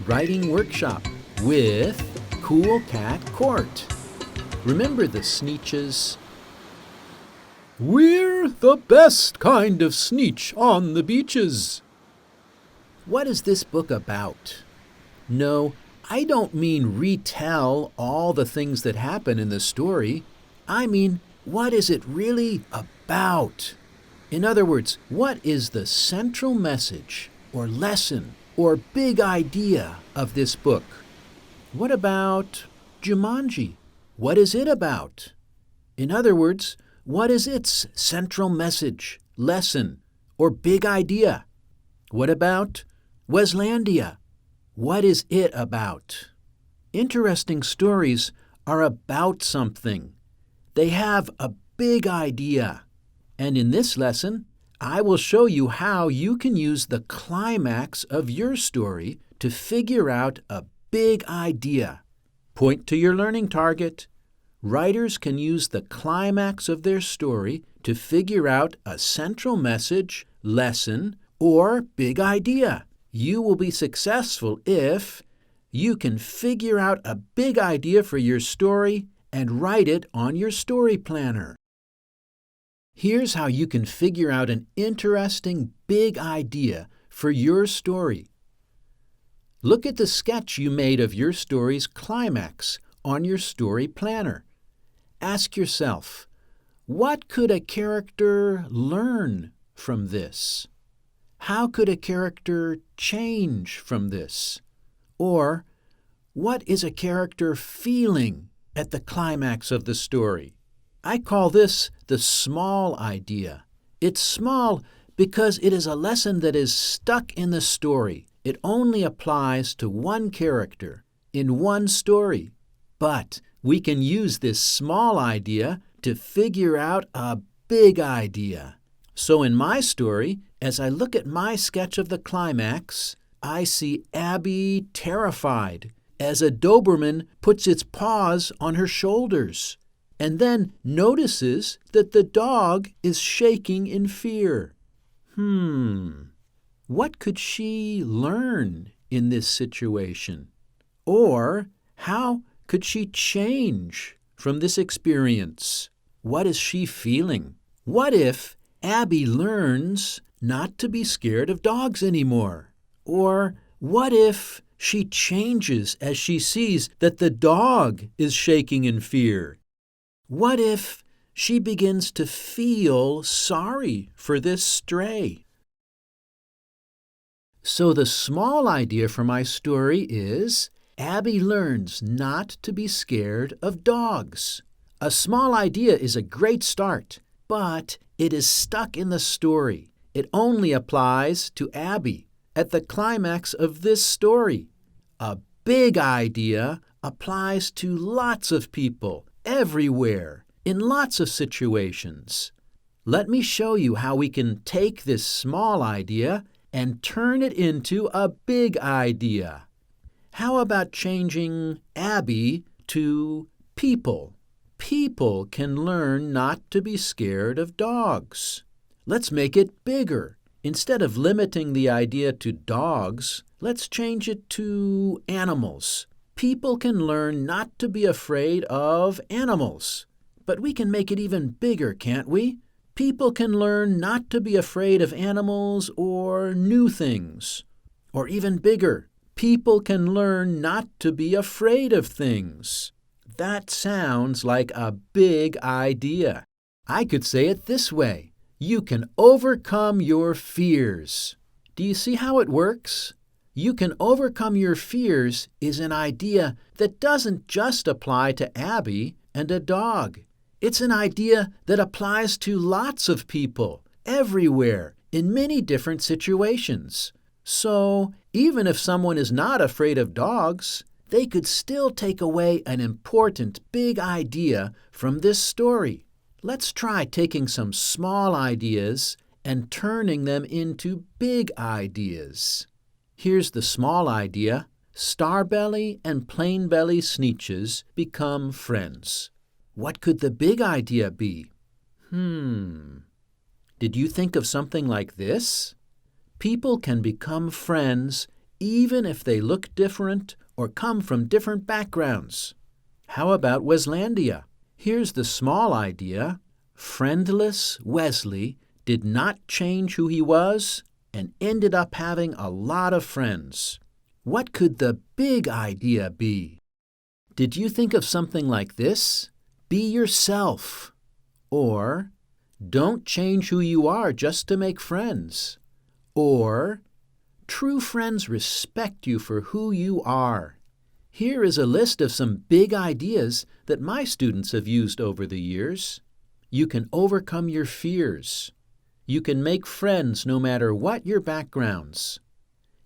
writing workshop with Cool Cat Court. Remember the Sneetches? We're the best kind of Sneetch on the beaches. What is this book about? No, I don't mean retell all the things that happen in the story. I mean, what is it really about? In other words, what is the central message or lesson or big idea of this book? What about Jumanji? What is it about? In other words, what is its central message, lesson, or big idea? What about Weslandia? What is it about? Interesting stories are about something. They have a big idea. And in this lesson, I will show you how you can use the climax of your story to figure out a big idea. Point to your learning target. Writers can use the climax of their story to figure out a central message, lesson, or big idea. You will be successful if you can figure out a big idea for your story and write it on your story planner. Here's how you can figure out an interesting big idea for your story. Look at the sketch you made of your story's climax on your story planner. Ask yourself, what could a character learn from this? How could a character change from this? Or, what is a character feeling at the climax of the story? I call this the small idea. It's small because it is a lesson that is stuck in the story. It only applies to one character in one story. But we can use this small idea to figure out a big idea. So in my story, as I look at my sketch of the climax, I see Abby terrified as a Doberman puts its paws on her shoulders and then notices that the dog is shaking in fear. What could she learn in this situation? Or how could she change from this experience? What is she feeling? What if Abby learns not to be scared of dogs anymore? Or what if she changes as she sees that the dog is shaking in fear? What if she begins to feel sorry for this stray? So the small idea for my story is Abby learns not to be scared of dogs. A small idea is a great start, but it is stuck in the story. It only applies to Abby at the climax of this story. A big idea applies to lots of people, everywhere, in lots of situations. Let me show you how we can take this small idea and turn it into a big idea. How about changing Abby to people? People can learn not to be scared of dogs. Let's make it bigger. Instead of limiting the idea to dogs, let's change it to animals. People can learn not to be afraid of animals. But we can make it even bigger, can't we? People can learn not to be afraid of animals or new things. Or even bigger, people can learn not to be afraid of things. That sounds like a big idea. I could say it this way. You can overcome your fears. Do you see how it works? You can overcome your fears is an idea that doesn't just apply to Abby and a dog. It's an idea that applies to lots of people, everywhere, in many different situations. So, even if someone is not afraid of dogs, they could still take away an important big idea from this story. Let's try taking some small ideas and turning them into big ideas. Here's the small idea. Starbelly and Plainbelly Sneetches become friends. What could the big idea be? Did you think of something like this? People can become friends even if they look different or come from different backgrounds. How about Weslandia? Here's the small idea. Friendless Wesley did not change who he was and ended up having a lot of friends. What could the big idea be? Did you think of something like this? Be yourself. Or, don't change who you are just to make friends. Or, true friends respect you for who you are. Here is a list of some big ideas that my students have used over the years. You can overcome your fears. You can make friends no matter what your backgrounds.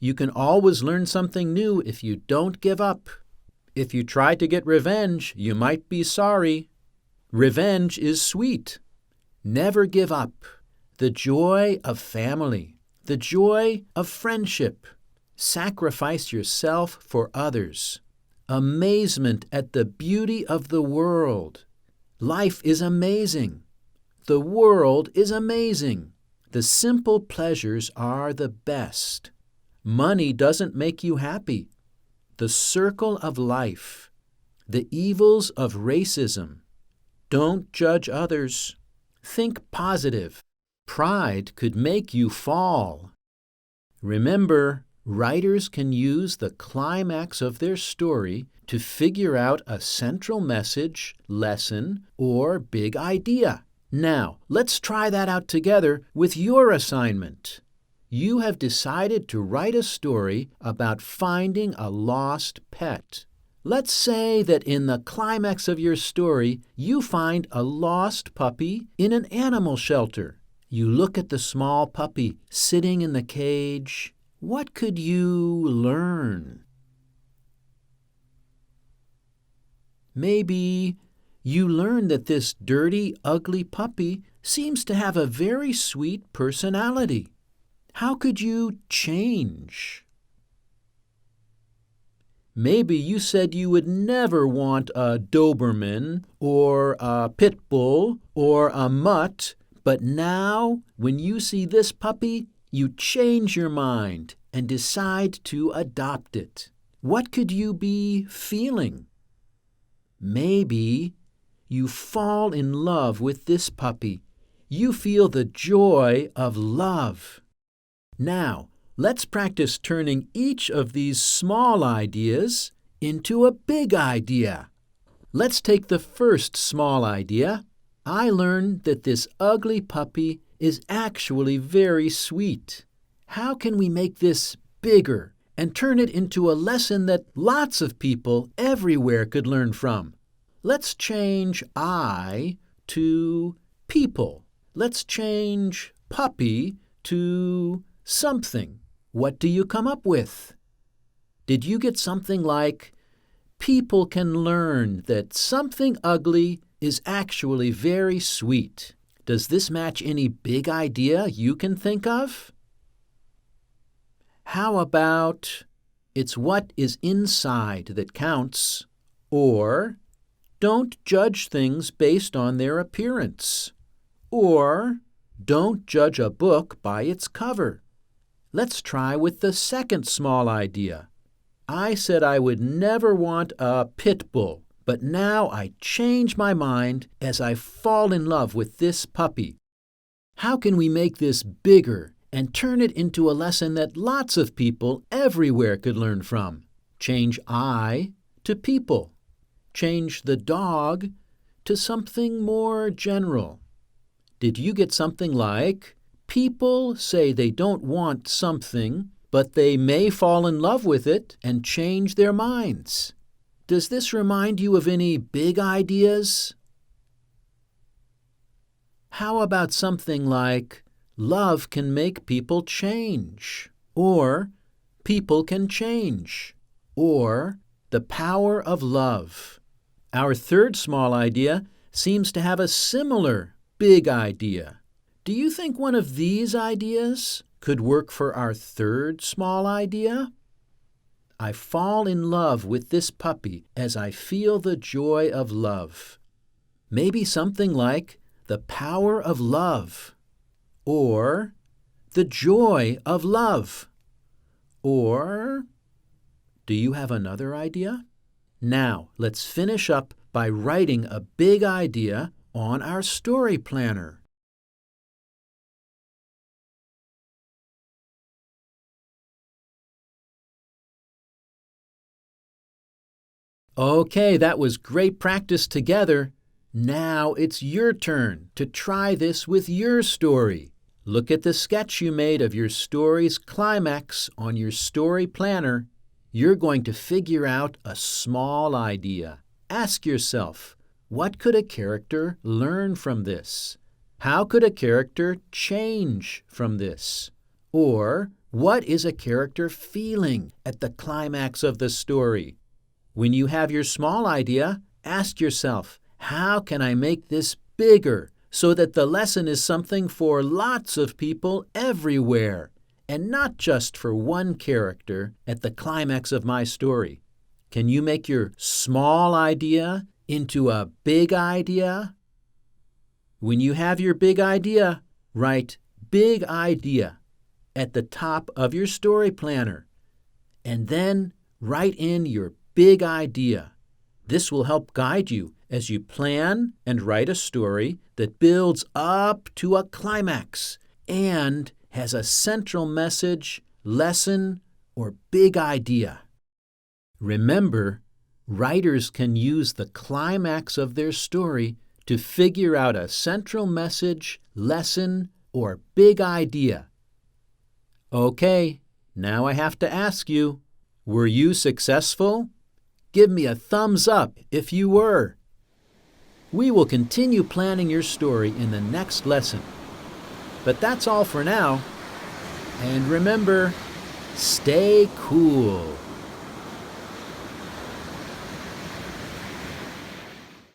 You can always learn something new if you don't give up. If you try to get revenge, you might be sorry. Revenge is sweet. Never give up. The joy of family. The joy of friendship. Sacrifice yourself for others. Amazement at the beauty of the world. Life is amazing. The world is amazing. The simple pleasures are the best. Money doesn't make you happy. The circle of life. The evils of racism. Don't judge others. Think positive. Pride could make you fall. Remember, writers can use the climax of their story to figure out a central message, lesson, or big idea. Now, let's try that out together with your assignment. You have decided to write a story about finding a lost pet. Let's say that in the climax of your story, you find a lost puppy in an animal shelter. You look at the small puppy sitting in the cage. What could you learn? Maybe you learn that this dirty, ugly puppy seems to have a very sweet personality. How could you change? Maybe you said you would never want a Doberman or a Pit Bull or a Mutt, but now, when you see this puppy, you change your mind and decide to adopt it. What could you be feeling? Maybe you fall in love with this puppy. You feel the joy of love. Now, let's practice turning each of these small ideas into a big idea. Let's take the first small idea. I learned that this ugly puppy is actually very sweet. How can we make this bigger and turn it into a lesson that lots of people everywhere could learn from? Let's change I to people. Let's change puppy to something. What do you come up with? Did you get something like, people can learn that something ugly is actually very sweet? Does this match any big idea you can think of? How about, it's what is inside that counts, or don't judge things based on their appearance, or don't judge a book by its cover. Let's try with the second small idea. I said I would never want a pit bull, but now I change my mind as I fall in love with this puppy. How can we make this bigger and turn it into a lesson that lots of people everywhere could learn from? Change I to people. Change the dog to something more general. Did you get something like, people say they don't want something, but they may fall in love with it and change their minds? Does this remind you of any big ideas? How about something like, love can make people change, or people can change, or the power of love? Our third small idea seems to have a similar big idea. Do you think one of these ideas could work for our third small idea? I fall in love with this puppy as I feel the joy of love. Maybe something like the power of love, or the joy of love, or Do you have another idea? Now, let's finish up by writing a big idea on our story planner. Okay, that was great practice together. Now it's your turn to try this with your story. Look at the sketch you made of your story's climax on your story planner. You're going to figure out a small idea. Ask yourself, what could a character learn from this? How could a character change from this? Or, what is a character feeling at the climax of the story? When you have your small idea, ask yourself, how can I make this bigger so that the lesson is something for lots of people everywhere and not just for one character at the climax of my story? Can you make your small idea into a big idea? When you have your big idea, write "big idea" at the top of your story planner, and then write in your big idea. This will help guide you as you plan and write a story that builds up to a climax and has a central message, lesson, or big idea. Remember, writers can use the climax of their story to figure out a central message, lesson, or big idea. Okay, now I have to ask you, were you successful? Give me a thumbs up if you were. We will continue planning your story in the next lesson. But that's all for now. And remember, stay cool.